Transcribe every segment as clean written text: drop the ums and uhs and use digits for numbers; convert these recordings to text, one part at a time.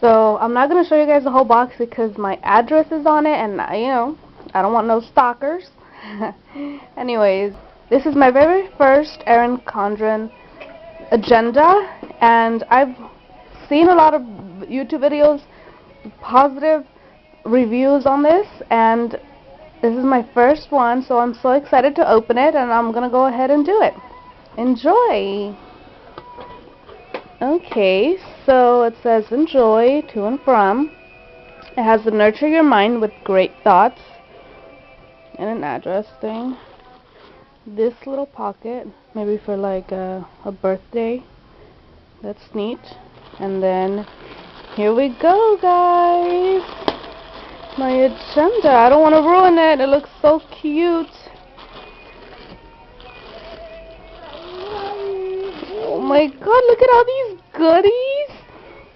So I'm not going to show you guys the whole box because my address is on it, and I don't want no stalkers. Anyways, this is my very first Erin Condren agenda, and I've seen a lot of YouTube videos, positive reviews on this, and this is my first one, so I'm so excited to open it, and I'm going to go ahead and do it. Enjoy! Okay, so it says enjoy to and from. It has the nurture your mind with great thoughts and an address thing. This little pocket, maybe for like a birthday. That's neat. And then here we go, guys. My agenda. I don't want to ruin it. It looks so cute. Oh my god, look at all these goodies.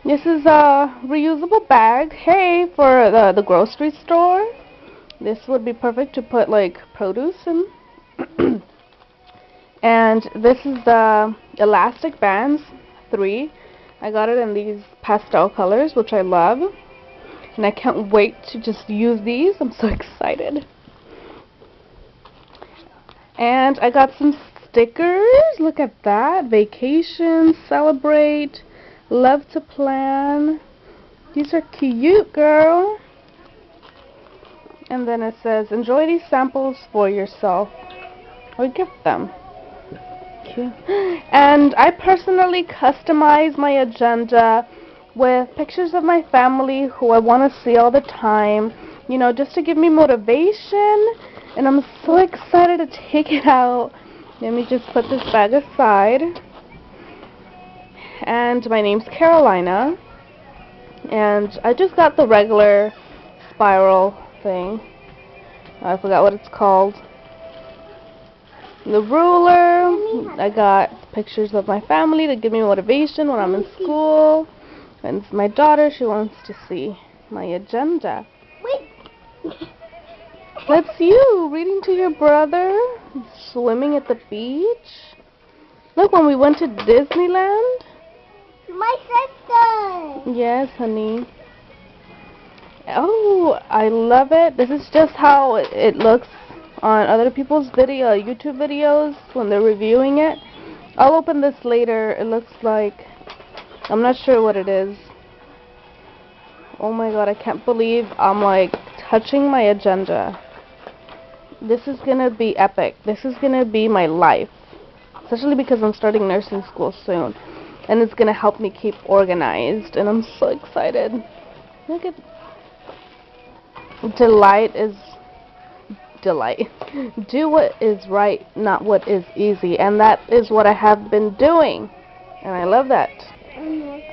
This is a reusable bag. Hey, for the grocery store. This would be perfect to put like produce in. And this is the elastic bands, 3. I got it in these pastel colors, which I love. And I can't wait to just use these. I'm so excited. And I got some stickers. Look at that. Vacation, celebrate, love to plan. These are cute, girl. And then it says, enjoy these samples for yourself or gift them. Cute. And I personally customize my agenda with pictures of my family who I want to see all the time, you know, just to give me motivation. And I'm so excited to take it out. Let me just put this bag aside. And my name's Carolina. And I just got the regular spiral thing. I forgot what it's called. The ruler. I got pictures of my family to give me motivation when I'm in school. And my daughter, she wants to see my agenda. That's you reading to your brother, swimming at the beach. Look, when we went to Disneyland. My sister. Yes, honey. Oh, I love it. This is just how it looks on other people's YouTube videos when they're reviewing it. I'll open this later. It looks like, I'm not sure what it is. Oh my god, I can't believe I'm like touching my agenda. This is gonna be epic. This is gonna be my life. Especially because I'm starting nursing school soon. And it's gonna help me keep organized. And I'm so excited. Look at... Delight is... Delight. Do what is right, not what is easy. And that is what I have been doing. And I love that.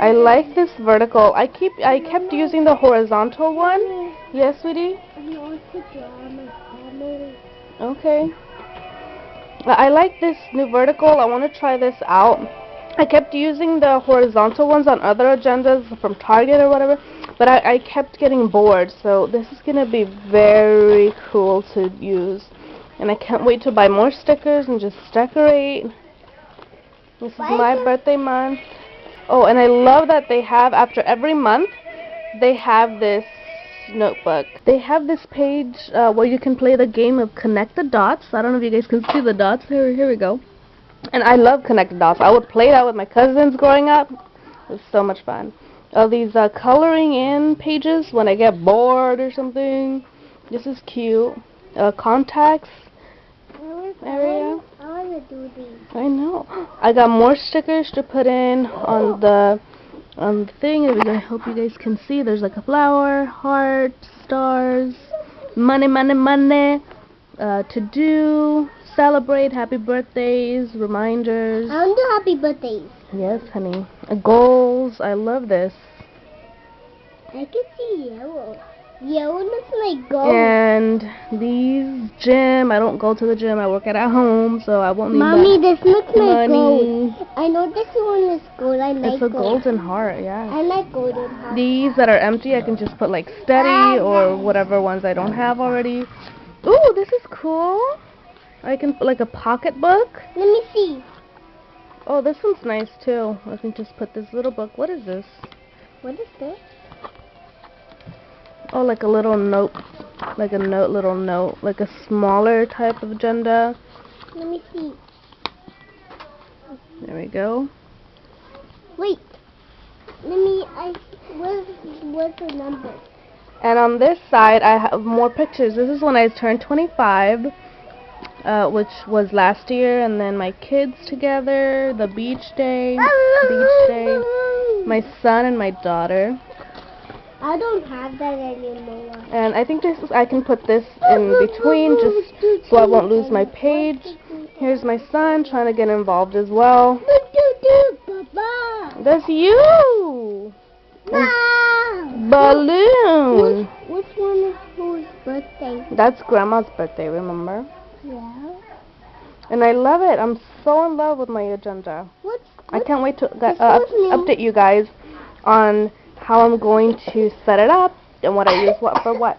I like this vertical. I kept using the horizontal one. Yes, sweetie? Okay. I like this new vertical. I want to try this out. I kept using the horizontal ones on other agendas from Target or whatever, but I kept getting bored, so this is going to be very cool to use. And I can't wait to buy more stickers and just decorate. This is my birthday month. Oh, and I love that they have, after every month, they have this notebook. They have this page where you can play the game of Connect the Dots. I don't know if you guys can see the dots. Here we go. And I love Connect the Dots. I would play that with my cousins growing up. It was so much fun. These coloring in pages when I get bored or something. This is cute. Contacts area. I want to do these. I know. I got more stickers to put in on the thing. I hope you guys can see. There's like a flower, heart, stars, money, money, money. To do, celebrate, happy birthdays, reminders. I want to do happy birthdays. Yes, honey. Goals. I love this. I can see yellow. Yellow looks like gold. And these gym. I don't go to the gym. I work at home, so I won't need Mommy, this looks like money. gold. I know this one is gold. I like It's a gold. golden heart, yeah. I like golden heart. These that are empty, I can just put like steady or whatever ones I don't have already. Ooh, this is cool. I can put like a pocketbook. Let me see. Oh, this one's nice too. I can just put this little book. What is this? What is this? Oh, like a little note, like a little note, like a smaller type of agenda. Let me see. There we go. Wait. Where's the number? And on this side, I have more pictures. This is when I turned 25, which was last year, and then my kids together, the beach day, my son and my daughter. I don't have that anymore. And I think I can put this in between just so I won't lose my page. Here's my son trying to get involved as well. That's you! Balloon! Which one is whose birthday? That's Grandma's birthday, remember? Yeah. And I love it. I'm so in love with my agenda. I can't wait to update you guys on how I'm going to set it up and what I use what for what.